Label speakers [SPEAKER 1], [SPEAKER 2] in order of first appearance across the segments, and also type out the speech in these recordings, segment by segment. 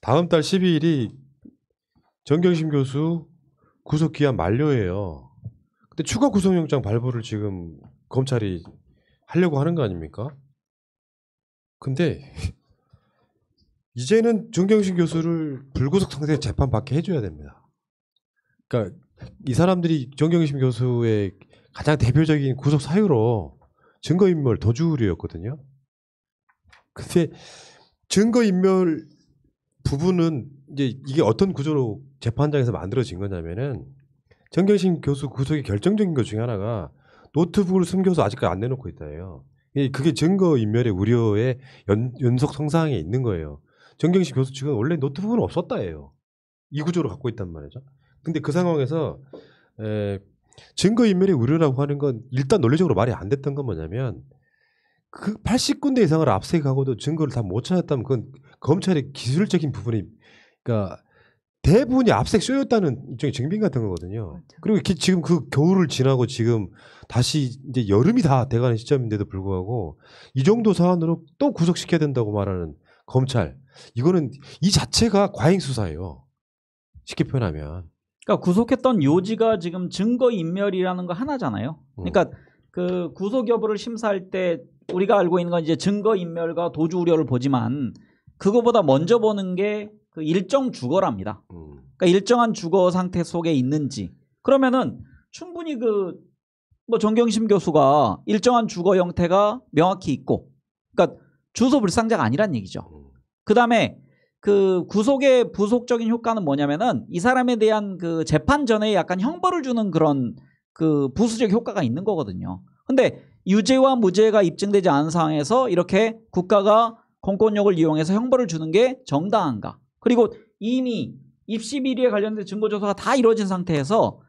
[SPEAKER 1] 다음 달 12일이 정경심 교수 구속 기한 만료예요. 근데 추가 구속영장 발부를 지금 검찰이 하려고 하는 거 아닙니까? 근데 이제는 정경심 교수를 불구속 상태에 재판받게 해줘야 됩니다. 그러니까 이 사람들이 정경심 교수의 가장 대표적인 구속 사유로 증거인멸 도주우려였거든요. 근데 증거인멸 부분은 이제 이게 어떤 구조로 재판장에서 만들어진 거냐면은 정경심 교수 구속의 결정적인 것 중에 하나가 노트북을 숨겨서 아직까지 안 내놓고 있다예요. 그게 증거인멸의 우려의 연속 성상에 있는 거예요. 정경심 교수 측은 원래 노트북은 없었다예요. 이 구조로 갖고 있단 말이죠. 근데 그 상황에서 증거인멸의 우려라고 하는 건 일단 논리적으로 말이 안 됐던 건 뭐냐면 그 80군데 이상을 압색하고도 증거를 다 못 찾았다면 그건 검찰의 기술적인 부분이 그러니까 대부분이 압색 쇼였다는 일종의 증빙 같은 거거든요.
[SPEAKER 2] 맞아.
[SPEAKER 1] 그리고 지금 그 겨울을 지나고 지금 다시 이제 여름이 다 돼가는 시점인데도 불구하고 이 정도 사안으로 또 구속시켜야 된다고 말하는 검찰. 이거는 이 자체가 과잉 수사예요. 쉽게 표현하면.
[SPEAKER 2] 그러니까 구속했던 요지가 지금 증거인멸이라는 거 하나잖아요. 그러니까 그 구속 여부를 심사할 때 우리가 알고 있는 건 이제 증거인멸과 도주 우려를 보지만 그거보다 먼저 보는 게 그 일정 주거랍니다. 그러니까 일정한 주거 상태 속에 있는지 그러면은 충분히 그 뭐 정경심 교수가 일정한 주거 형태가 명확히 있고 그러니까 주소 불상자가 아니란 얘기죠. 그 다음에 그 구속의 부속적인 효과는 뭐냐면은 이 사람에 대한 그 재판 전에 약간 형벌을 주는 그런 그 부수적 효과가 있는 거거든요. 근데 유죄와 무죄가 입증되지 않은 상황에서 이렇게 국가가 공권력을 이용해서 형벌을 주는 게 정당한가? 그리고 이미 입시 비리에 관련된 증거 조사가 다 이루어진 상태에서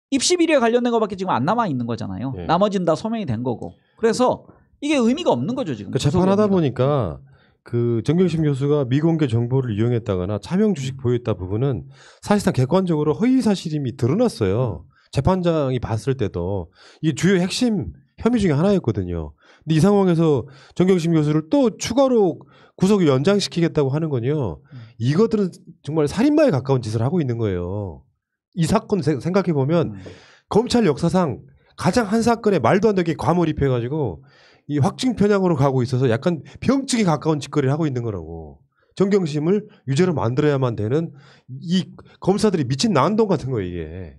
[SPEAKER 2] 입시 비리에 관련된 것밖에 지금 안 남아 있는 거잖아요.
[SPEAKER 1] 네.
[SPEAKER 2] 나머지는 다 소명이 된 거고. 그래서 이게 의미가 없는 거죠 지금.
[SPEAKER 1] 그러니까 재판하다 보니까 그 정경심 교수가 미공개 정보를 이용했다거나 차명 주식 보유했다 부분은 사실상 객관적으로 허위 사실임이 드러났어요. 재판장이 봤을 때도 이게 주요 핵심 혐의 중에 하나였거든요. 근데 이 상황에서 정경심 교수를 또 추가로 구속을 연장시키겠다고 하는 건요. 이것들은 정말 살인마에 가까운 짓을 하고 있는 거예요. 이 사건 생각해 보면 검찰 역사상 가장 한 사건에 말도 안 되게 과몰입해가지고 이 확증 편향으로 가고 있어서 약간 병증에 가까운 짓거리를 하고 있는 거라고. 정경심을 유죄로 만들어야만 되는 이 검사들이 미친 난동 같은 거예요 이게.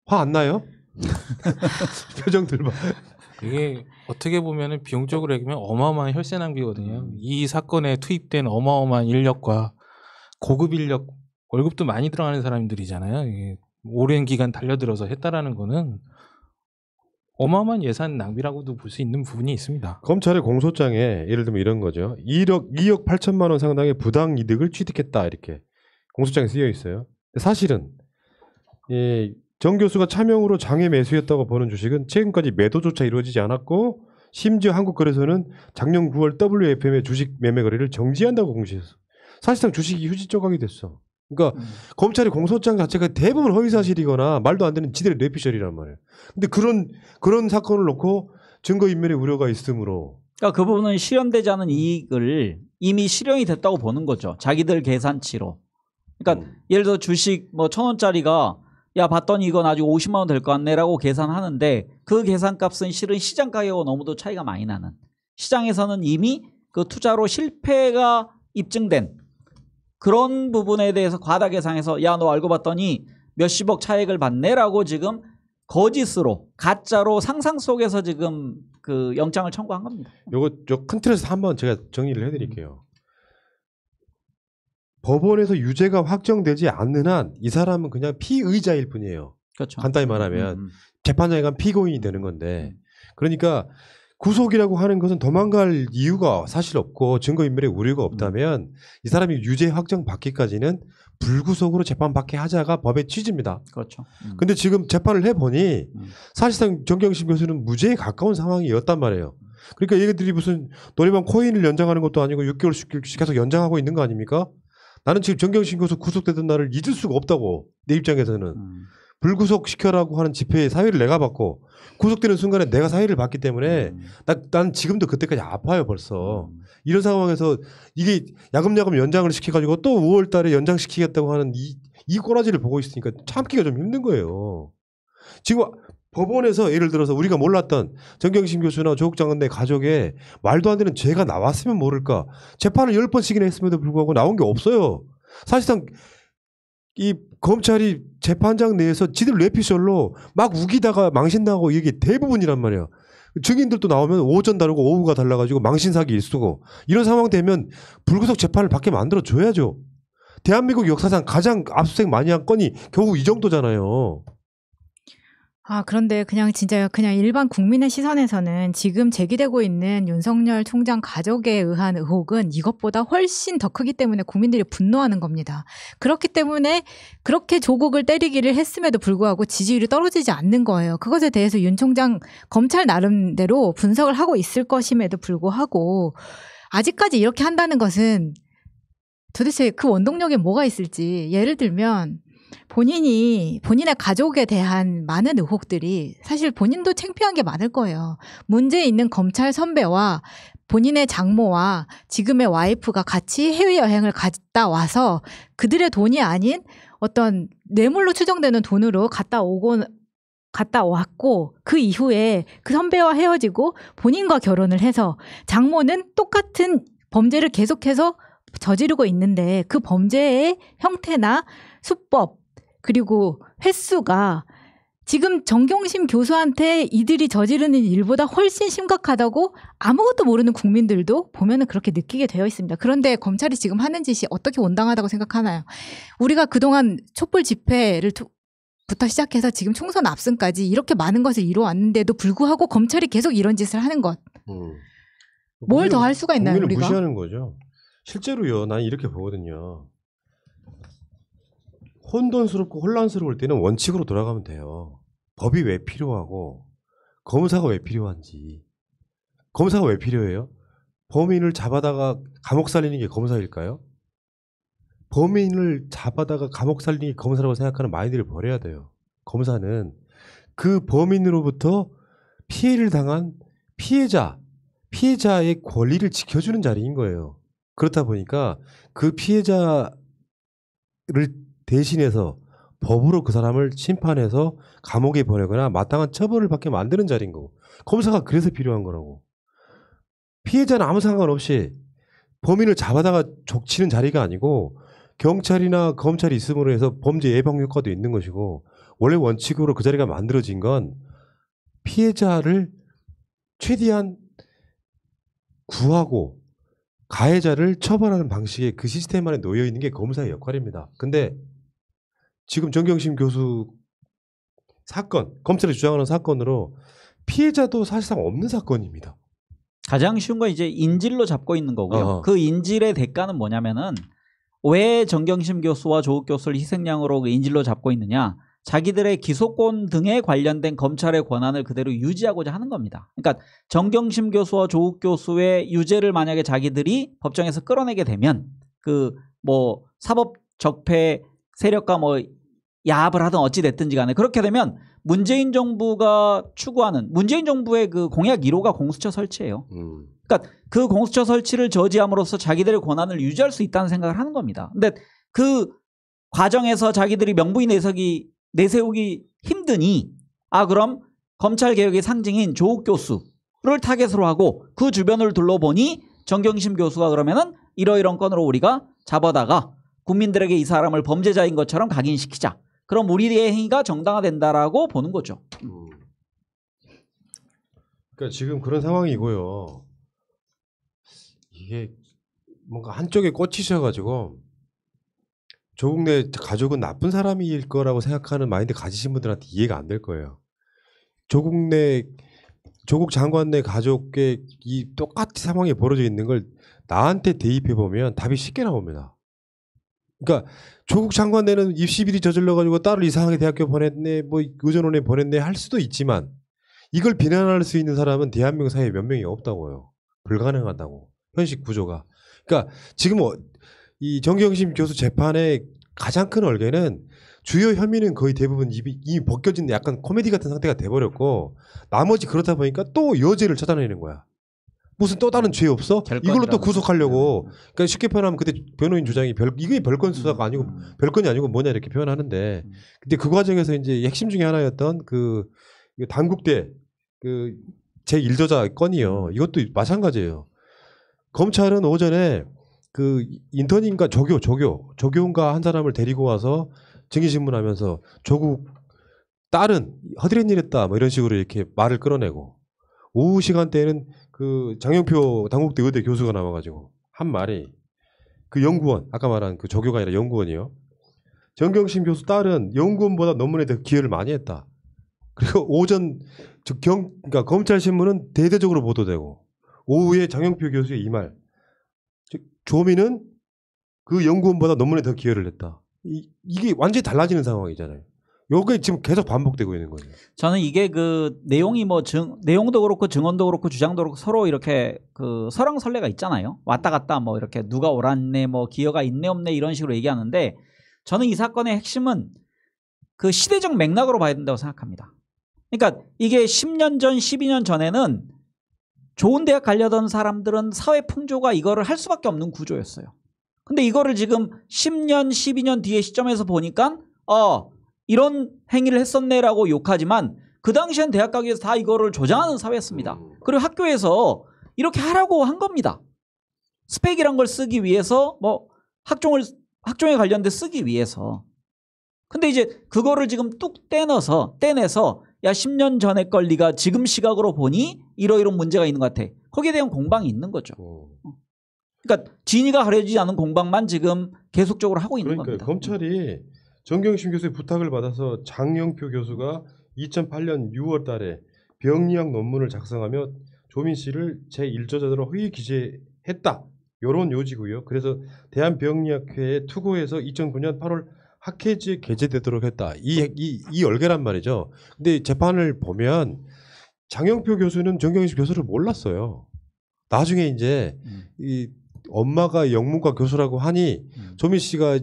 [SPEAKER 1] 화 안 나요? 표정들 봐.
[SPEAKER 3] 이게 어떻게 보면은 비용적으로 얘기하면 어마어마한 혈세 낭비거든요. 이 사건에 투입된 어마어마한 인력과 고급 인력 월급도 많이 들어가는 사람들이잖아요. 이게 오랜 기간 달려들어서 했다라는 거는 어마어마한 예산 낭비라고도 볼 수 있는 부분이 있습니다.
[SPEAKER 1] 검찰의 공소장에 예를 들면 이런 거죠. 2억 8천만 원 상당의 부당 이득을 취득했다 이렇게 공소장에 쓰여 있어요. 사실은 정 교수가 차명으로 장외 매수했다고 보는 주식은 최근까지 매도조차 이루어지지 않았고 심지어 한국거래소는 작년 9월 WFM의 주식 매매 거래를 정지한다고 공시했어. 사실상 주식이 휴지 조각이 됐어. 그러니까 검찰의 공소장 자체가 대부분 허위사실이거나 말도 안 되는 지들의 뇌피셜이란 말이에요. 근데 그런 사건을 놓고 증거인멸의 우려가 있으므로
[SPEAKER 2] 그러니까 그 부분은 실현되지 않은 이익을 이미 실현이 됐다고 보는 거죠. 자기들 계산치로. 그러니까 예를 들어 주식 뭐 1,000원짜리가 야 봤더니 이건 아직 50만 원 될 것 같네라고 계산하는데 그 계산값은 실은 시장 가격과 너무도 차이가 많이 나는. 시장에서는 이미 그 투자로 실패가 입증된 그런 부분에 대해서 과다 계산해서 야 너 알고 봤더니 몇십억 차익을 받네라고 지금 거짓으로 가짜로 상상 속에서 지금 그 영장을 청구한 겁니다.
[SPEAKER 1] 저 큰 틀에서 한번 제가 정리를 해드릴게요. 법원에서 유죄가 확정되지 않는 한 이 사람은 그냥 피의자일 뿐이에요.
[SPEAKER 2] 그렇죠.
[SPEAKER 1] 간단히 말하면 재판장에 가면 피고인이 되는 건데 그러니까 구속이라고 하는 것은 도망갈 이유가 사실 없고 증거인멸의 우려가 없다면 이 사람이 유죄 확정 받기까지는 불구속으로 재판받게 하자가 법의 취지입니다.
[SPEAKER 2] 그렇죠.
[SPEAKER 1] 근데 지금 재판을 해보니 사실상 정경심 교수는 무죄에 가까운 상황이었단 말이에요. 그러니까 얘네들이 무슨 노래방 코인을 연장하는 것도 아니고 6개월씩 계속 연장하고 있는 거 아닙니까? 나는 지금 정경심 교수 구속되던 날을 잊을 수가 없다고 내 입장에서는. 불구속 시켜라고 하는 집회에 사회를 내가 받고 구속되는 순간에 내가 사회를 받기 때문에 난 지금도 그때까지 아파요 벌써. 이런 상황에서 이게 야금야금 연장을 시켜가지고 또 5월 달에 연장시키겠다고 하는 이 꼬라지를 보고 있으니까 참기가 좀 힘든 거예요. 지금 법원에서 예를 들어서 우리가 몰랐던 정경심 교수나 조국 장관의 가족에 말도 안 되는 죄가 나왔으면 모를까. 재판을 10번씩이나 했음에도 불구하고 나온 게 없어요. 사실상 이 검찰이 재판장 내에서 지들 뇌피셜로 막 우기다가 망신당하고 이게 대부분이란 말이야. 증인들도 나오면 오전 다르고 오후가 달라가지고 망신사기 일수고 이런 상황 되면 불구속 재판을 받게 만들어줘야죠. 대한민국 역사상 가장 압수수색 많이 한 건이 겨우 이 정도잖아요.
[SPEAKER 4] 그런데 그냥 진짜 그냥 일반 국민의 시선에서는 지금 제기되고 있는 윤석열 총장 가족에 의한 의혹은 이것보다 훨씬 더 크기 때문에 국민들이 분노하는 겁니다. 그렇기 때문에 그렇게 조국을 때리기를 했음에도 불구하고 지지율이 떨어지지 않는 거예요. 그것에 대해서 윤 총장 검찰 나름대로 분석을 하고 있을 것임에도 불구하고 아직까지 이렇게 한다는 것은 도대체 그 원동력에 뭐가 있을지 예를 들면 본인의 가족에 대한 많은 의혹들이 사실 본인도 창피한 게 많을 거예요. 문제 있는 검찰 선배와 본인의 장모와 지금의 와이프가 같이 해외여행을 갔다 와서 그들의 돈이 아닌 어떤 뇌물로 추정되는 돈으로 갔다 왔고 그 이후에 그 선배와 헤어지고 본인과 결혼을 해서 장모는 똑같은 범죄를 계속해서 저지르고 있는데 그 범죄의 형태나 수법 그리고 횟수가 지금 정경심 교수한테 이들이 저지르는 일보다 훨씬 심각하다고 아무것도 모르는 국민들도 보면은 그렇게 느끼게 되어 있습니다. 그런데 검찰이 지금 하는 짓이 어떻게 온당하다고 생각하나요? 우리가 그동안 촛불 집회를 부터 시작해서 지금 총선 압승까지 이렇게 많은 것을 이루어왔는데도 불구하고 검찰이 계속 이런 짓을 하는 것. 뭘 더 할 수가 있나요,
[SPEAKER 1] 국민을
[SPEAKER 4] 우리가?
[SPEAKER 1] 무시하는 거죠. 실제로요. 난 이렇게 보거든요. 혼돈스럽고 혼란스러울 때는 원칙으로 돌아가면 돼요. 법이 왜 필요하고 검사가 왜 필요한지. 검사가 왜 필요해요? 범인을 잡아다가 감옥 살리는 게 검사일까요? 범인을 잡아다가 감옥 살리는 게 검사라고 생각하는 마인드를 버려야 돼요. 검사는 그 범인으로부터 피해를 당한 피해자의 권리를 지켜주는 자리인 거예요. 그렇다 보니까 그 피해자를 대신해서 법으로 그 사람을 심판해서 감옥에 보내거나 마땅한 처벌을 받게 만드는 자리인 거고 검사가 그래서 필요한 거라고. 피해자는 아무 상관없이 범인을 잡아다가 족치는 자리가 아니고 경찰이나 검찰이 있음으로 해서 범죄 예방 효과도 있는 것이고 원래 원칙으로 그 자리가 만들어진 건 피해자를 최대한 구하고 가해자를 처벌하는 방식의 그 시스템 안에 놓여 있는 게 검사의 역할입니다. 근데 지금 정경심 교수 사건, 검찰이 주장하는 사건으로 피해자도 사실상 없는 사건입니다.
[SPEAKER 2] 가장 쉬운 건 이제 인질로 잡고 있는 거고요. 그 인질의 대가는 뭐냐면은 왜 정경심 교수와 조국 교수를 희생양으로 그 인질로 잡고 있느냐. 자기들의 기소권 등에 관련된 검찰의 권한을 그대로 유지하고자 하는 겁니다. 그러니까 정경심 교수와 조국 교수의 유죄를 만약에 자기들이 법정에서 끌어내게 되면 그 뭐 사법 적폐 세력과 뭐 야합을 하든 어찌 됐든지 간에 그렇게 되면 문재인 정부가 추구하는 문재인 정부의 그 공약 1호가 공수처 설치예요. 그러니까 그 공수처 설치를 저지함으로써 자기들의 권한을 유지할 수 있다는 생각을 하는 겁니다. 근데 그 과정에서 자기들이 명분이 내세우기 힘드니 그럼 검찰개혁의 상징인 조국 교수를 타겟으로 하고 그 주변을 둘러보니 정경심 교수가 그러면은 이러이런 건으로 우리가 잡아다가 국민들에게 이 사람을 범죄자인 것처럼 각인시키자. 그럼 우리의 행위가 정당화된다라고 보는 거죠.
[SPEAKER 1] 그러니까 지금 그런 상황이고요. 이게 뭔가 한쪽에 꽂히셔가지고 조국 내 가족은 나쁜 사람일 거라고 생각하는 마인드 가지신 분들한테 이해가 안 될 거예요. 조국 장관 내 가족의 이 똑같이 상황이 벌어져 있는 걸 나한테 대입해 보면 답이 쉽게 나옵니다. 그러니까 조국 장관 내는 입시비리 저질러가지고 딸을 이상하게 대학교 보냈네, 뭐 의전원에 보냈네 할 수도 있지만 이걸 비난할 수 있는 사람은 대한민국 사회에 몇 명이 없다고요. 불가능하다고. 현실 구조가. 그러니까 지금 이 정경심 교수 재판의 가장 큰 얼개는 주요 혐의는 거의 대부분 이미 벗겨진 약간 코미디 같은 상태가 돼버렸고 나머지 그렇다 보니까 또 여죄를 찾아내는 거야. 무슨 또 다른 죄 없어? 이걸로 또 구속하려고. 그러니까 쉽게 표현하면 그때 변호인 주장이 이게 별건 수사가 아니고 별건이 아니고 뭐냐 이렇게 표현하는데 근데 그 과정에서 이제 핵심 중에 하나였던 그 당국대 그 제1저자 건이요. 이것도 마찬가지예요. 검찰은 오전에 그 인턴인가 조교인가 한 사람을 데리고 와서 증인신문하면서 조국 딸은 허드렛 일 했다 뭐 이런 식으로 이렇게 말을 끌어내고 오후 시간대에는 그 장영표 당국대 의대 교수가 나와가지고 한 말이 그 연구원 아까 말한 그 조교가 아니라 연구원이요. 정경심 교수 딸은 연구원보다 논문에 더 기여를 많이 했다. 그리고 오전 그러니까 검찰 신문은 대대적으로 보도되고 오후에 장영표 교수의 이 말. 조민은 그 연구원보다 논문에 더 기여를 했다. 이게 완전히 달라지는 상황이잖아요. 요게 지금 계속 반복되고 있는 거예요.
[SPEAKER 2] 저는 이게 그 내용이 뭐 내용도 그렇고 증언도 그렇고 주장도 그렇고 서로 이렇게 그 설왕설래가 있잖아요. 왔다 갔다 뭐 이렇게 누가 옳았네 뭐 기여가 있네 없네 이런 식으로 얘기하는데 저는 이 사건의 핵심은 그 시대적 맥락으로 봐야 된다고 생각합니다. 그러니까 이게 10년 전 12년 전에는 좋은 대학 가려던 사람들은 사회 풍조가 이거를 할 수밖에 없는 구조였어요. 근데 이거를 지금 10년 12년 뒤의 시점에서 보니까 이런 행위를 했었네라고 욕하지만 그 당시엔 대학 가기 위해서 다 이거를 조장하는 사회였습니다. 그리고 학교에서 이렇게 하라고 한 겁니다. 스펙이란 걸 쓰기 위해서 뭐 학종에 관련돼 쓰기 위해서. 근데 이제 그거를 지금 뚝 떼내서 야 10년 전에 걸 네가 지금 시각으로 보니 이러이런 문제가 있는 것 같아. 거기에 대한 공방이 있는 거죠. 그러니까 진위가 가려지지 않은 공방만 지금 계속적으로 하고 있는 겁니다.
[SPEAKER 1] 검찰이 정경심 교수의 부탁을 받아서 장영표 교수가 2008년 6월 달에 병리학 논문을 작성하며 조민 씨를 제1저자로 허위 기재했다. 이런 요지고요. 그래서 대한병리학회에 투고해서 2009년 8월 학회지에 게재되도록 했다. 이 열개란 말이죠. 근데 재판을 보면 장영표 교수는 정경심 교수를 몰랐어요. 나중에 이제 이 엄마가 영문과 교수라고 하니 조민 씨가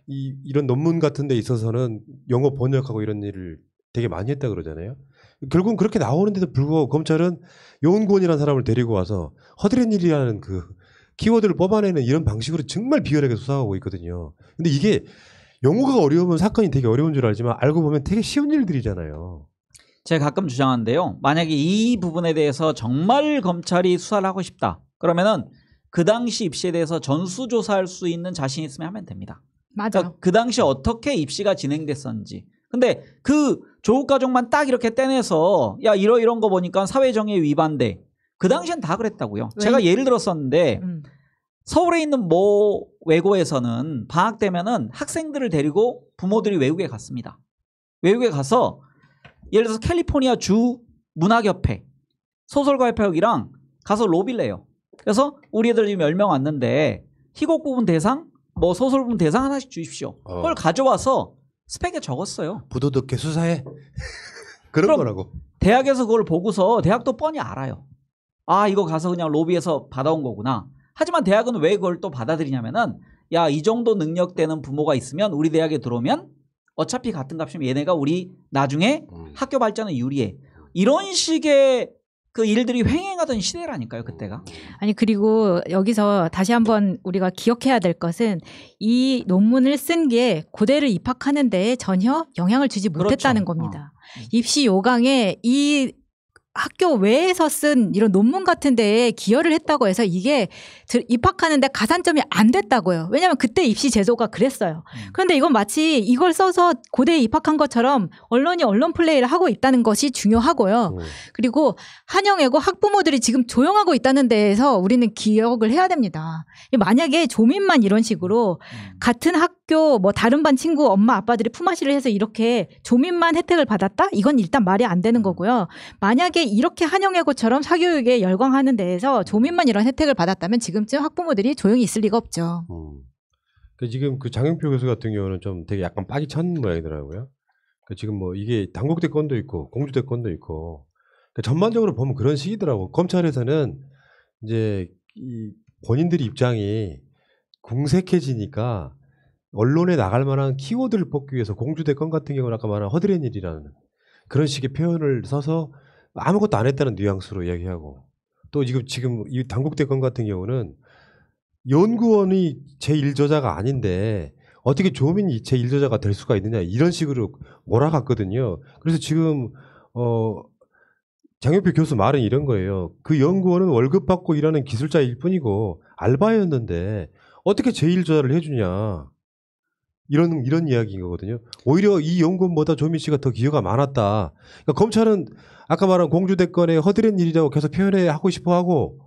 [SPEAKER 1] 이런 논문 같은 데 있어서는 영어 번역하고 이런 일을 되게 많이 했다 그러잖아요. 결국은 그렇게 나오는데도 불구하고 검찰은 요은권이라는 사람을 데리고 와서 허드렛 일이라는 그 키워드를 뽑아내는 이런 방식으로 정말 비열하게 수사하고 있거든요. 근데 이게 영어가 어려우면 사건이 되게 어려운 줄 알지만 알고 보면 되게 쉬운 일들이잖아요.
[SPEAKER 2] 제가 가끔 주장하는데요. 만약에 이 부분에 대해서 정말 검찰이 수사를 하고 싶다. 그러면은 그 당시 입시에 대해서 전수조사할 수 있는 자신이 있으면 하면 됩니다.
[SPEAKER 4] 맞아.
[SPEAKER 2] 그러니까 그 당시 어떻게 입시가 진행됐었는지. 근데 그 조국 가족만 딱 이렇게 떼내서 야 이런 거 보니까 사회정의 위반돼. 그 당시엔 다 그랬다고요. 제가 예를 들었었는데 서울에 있는 모 외고에서는 방학 되면은 학생들을 데리고 부모들이 외국에 갔습니다. 외국에 가서 예를 들어서 캘리포니아 주 문학협회, 소설가협회 여기랑 가서 로비를 해요. 그래서 우리 애들 지금 10명 왔는데 희곡 부분 대상, 뭐 소설 부분 대상 하나씩 주십시오. 그걸 가져와서 스펙에 적었어요.
[SPEAKER 1] 부도덕게 수사해. 그런 거라고.
[SPEAKER 2] 대학에서 그걸 보고서 대학도 뻔히 알아요. 아 이거 가서 그냥 로비에서 받아온 거구나. 하지만 대학은 왜 그걸 또 받아들이냐면은 야 이 정도 능력 되는 부모가 있으면 우리 대학에 들어오면 어차피 같은 값이면 얘네가 우리 나중에 학교 발전에 유리해. 이런 식의 그 일들이 횡행하던 시대라니까요, 그때가.
[SPEAKER 4] 아니 그리고 여기서 다시 한번 우리가 기억해야 될 것은 이 논문을 쓴 게 고대를 입학하는 데에 전혀 영향을 주지 못했다는 겁니다. 입시 요강에 이 학교 외에서 쓴 이런 논문 같은 데에 기여를 했다고 해서 이게 입학하는데 가산점이 안 됐다고요. 왜냐하면 그때 입시 제도가 그랬어요. 그런데 이건 마치 이걸 써서 고대에 입학한 것처럼 언론이 언론 플레이를 하고 있다는 것이 중요하고요. 그리고 한영애고 학부모들이 지금 조용하고 있다는 데에서 우리는 기억을 해야 됩니다. 만약에 조민만 이런 식으로 같은 학교 뭐 다른 반 친구 엄마 아빠들이 품앗이를 해서 이렇게 조민만 혜택을 받았다? 이건 일단 말이 안 되는 거고요. 만약에 이렇게 한영애고처럼 사교육에 열광하는 데에서 조민만 이런 혜택을 받았다면 지금쯤 학부모들이 조용히 있을 리가 없죠.
[SPEAKER 1] 지금 그 장영표 교수 같은 경우는 좀 되게 약간 빡이 찬 모양이더라고요. 지금 뭐 이게 당국대 건도 있고 공주대 건도 있고 전반적으로 보면 그런 식이더라고. 검찰에서는 이제 이 본인들이 입장이 궁색해지니까 언론에 나갈 만한 키워드를 뽑기 위해서 공주대 건 같은 경우는 아까 말한 허드렛 일이라는 그런 식의 표현을 써서 아무것도 안 했다는 뉘앙스로 이야기하고 또 지금 이 당국대 건 같은 경우는 연구원이 제1저자가 아닌데 어떻게 조민이 제1저자가 될 수가 있느냐 이런 식으로 몰아갔거든요. 그래서 지금 장혁표 교수 말은 이런 거예요. 그 연구원은 월급 받고 일하는 기술자일 뿐이고 알바였는데 어떻게 제1저자를 해주냐 이런 이야기인 거거든요. 오히려 이 연구원보다 조민 씨가 더 기여가 많았다. 그러니까 검찰은 아까 말한 공주대건의 허드렛 일이라고 계속 표현해 하고 싶어하고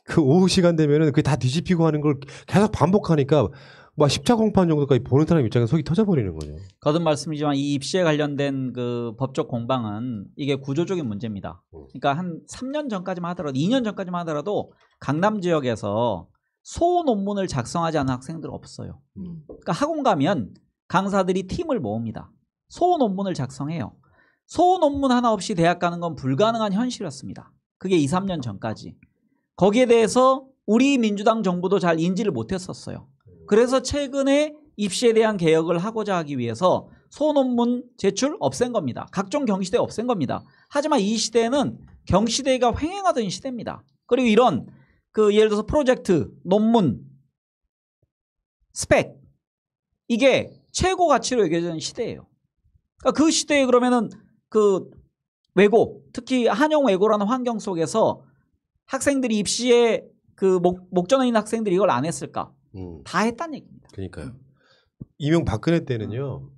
[SPEAKER 1] 그 오후 시간 되면은 그게 다 뒤집히고 하는 걸 계속 반복하니까 뭐 십자 공판 정도까지 보는 사람 입장에서 속이 터져버리는 거죠.
[SPEAKER 2] 거듭 말씀이지만 이 입시에 관련된 그 법적 공방은 이게 구조적인 문제입니다. 그러니까 한 3년 전까지만 하더라도 2년 전까지만 하더라도 강남 지역에서 소 논문을 작성하지 않은 학생들 없어요. 그러니까 학원 가면 강사들이 팀을 모읍니다. 소 논문을 작성해요. 소 논문 하나 없이 대학 가는 건 불가능한 현실이었습니다. 그게 2, 3년 전까지. 거기에 대해서 우리 민주당 정부도 잘 인지를 못했었어요. 그래서 최근에 입시에 대한 개혁을 하고자 하기 위해서 소논문 제출 없앤 겁니다. 각종 경시대 없앤 겁니다. 하지만 이 시대는 경시대가 횡행하던 시대입니다. 그리고 이런 그 예를 들어서 프로젝트, 논문, 스펙 이게 최고 가치로 여겨지는 시대예요. 그러니까 그 시대에 그러면은 그 외고, 특히 한영 외고라는 환경 속에서 학생들이 입시에 그 목전에 있는 학생들이 이걸 안 했을까? 다 했다는 얘기입니다.
[SPEAKER 1] 그러니까요. 이명박근혜 때는요.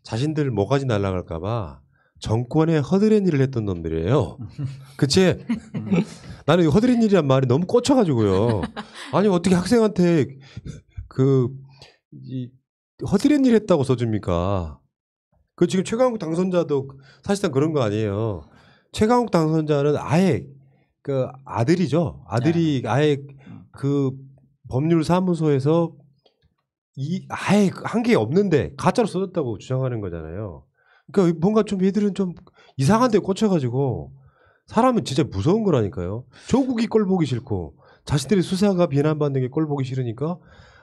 [SPEAKER 1] 자신들 모가지 날아갈까봐 정권에 허드렛 일을 했던 놈들이에요. 그치? 나는 이 허드렛 일이란 말이 너무 꽂혀가지고요. 아니 어떻게 학생한테 이 허드렛 일 했다고 써줍니까? 그 지금 최강욱 당선자도 사실상 그런 거 아니에요. 최강욱 당선자는 아예 그 아들이죠. 아들이 아예 그 법률사무소에서 아예 한 게 없는데 가짜로 써졌다고 주장하는 거잖아요. 그러니까 뭔가 좀 얘들은 좀 이상한 데 꽂혀가지고 사람은 진짜 무서운 거라니까요. 조국이 꼴 보기 싫고 자신들의 수사가 비난받는 게 꼴 보기 싫으니까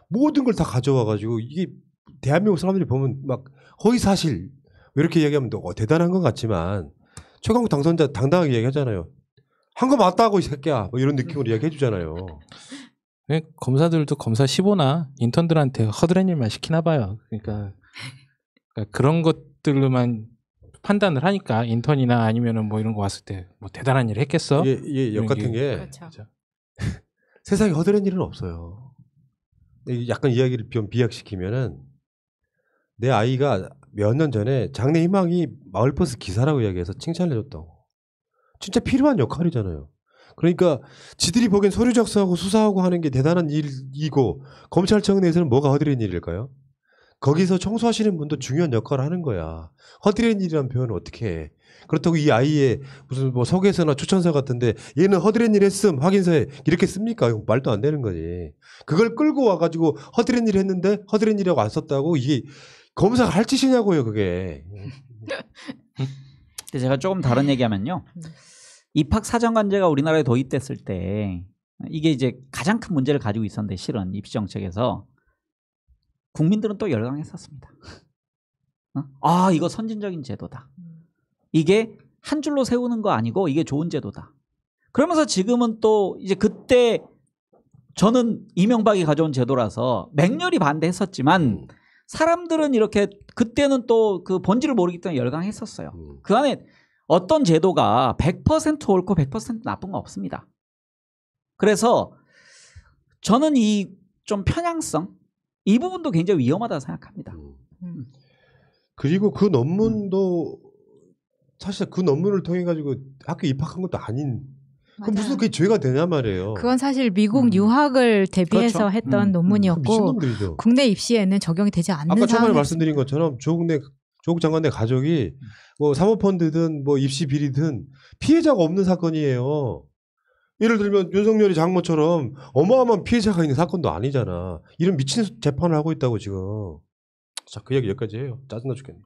[SPEAKER 1] 모든 걸 다 가져와가지고 이게 대한민국 사람들이 보면 막 허위사실 이렇게 얘기하면 대단한 것 같지만 최강욱 당선자 당당하게 얘기하잖아요. 한 거 맞다고 이 새끼야 뭐 이런 느낌으로 얘기해 주잖아요.
[SPEAKER 3] 검사들도 검사 15나 인턴들한테 허드렛 일만 시키나 봐요. 그러니까 그런 것들로만 판단을 하니까 인턴이나 아니면은 뭐 이런 거 왔을 때 뭐 대단한 일을 했겠어?
[SPEAKER 1] 이게 역 같은 게
[SPEAKER 4] 그렇죠.
[SPEAKER 1] 세상에 허드렛 일은 없어요. 약간 이야기를 좀 비약시키면은 내 아이가 몇 년 전에 장래 희망이 마을버스 기사라고 이야기해서 칭찬을 해줬다고. 진짜 필요한 역할이잖아요. 그러니까 지들이 보기엔 서류 작성하고 수사하고 하는 게 대단한 일이고 검찰청 내에서는 뭐가 허드렛 일일까요? 거기서 청소하시는 분도 중요한 역할을 하는 거야. 허드렛 일이라는 표현을 어떻게 해? 그렇다고 이 아이의 무슨 뭐 소개서나 추천서 같은데 얘는 허드렛 일 했음 확인서에 이렇게 씁니까? 말도 안 되는 거지. 그걸 끌고 와가지고 허드렛 일 했는데 허드렛 일이라고 안 썼다고 이게 검사가 할 짓이냐고요 그게.
[SPEAKER 2] 근데 제가 조금 다른 얘기하면요. 입학 사정관제가 우리나라에 도입됐을 때 이게 이제 가장 큰 문제를 가지고 있었는데 실은 입시 정책에서 국민들은 또 열광했었습니다. 아 이거 선진적인 제도다. 이게 한 줄로 세우는 거 아니고 이게 좋은 제도다. 그러면서 지금은 또 이제 그때 저는 이명박이 가져온 제도라서 맹렬히 반대했었지만 사람들은 이렇게 그때는 또 그 본질을 모르기 때문에 열광했었어요. 그 안에 어떤 제도가 100% 옳고 100% 나쁜 거 없습니다. 그래서 저는 이 좀 편향성 이 부분도 굉장히 위험하다고 생각합니다.
[SPEAKER 1] 그리고 그 논문도 사실 그 논문을 통해 가지고 학교 입학한 것도 아닌. 그럼 무슨 그게 죄가 되냐 말이에요.
[SPEAKER 4] 그건 사실 미국 유학을 대비해서
[SPEAKER 2] 그렇죠.
[SPEAKER 4] 했던 논문이었고
[SPEAKER 1] 미친놈들이죠.
[SPEAKER 4] 국내 입시에는 적용이 되지 않는
[SPEAKER 1] 아까 초반에
[SPEAKER 4] 상황.
[SPEAKER 1] 말씀드린 것처럼 조국 장관의 가족이 뭐 사모펀드든 뭐 입시 비리든 피해자가 없는 사건이에요. 예를 들면 윤석열이 장모처럼 어마어마한 피해자가 있는 사건도 아니잖아. 이런 미친 재판을 하고 있다고 지금. 자, 그 얘기 여기까지 해요. 짜증나 죽겠네.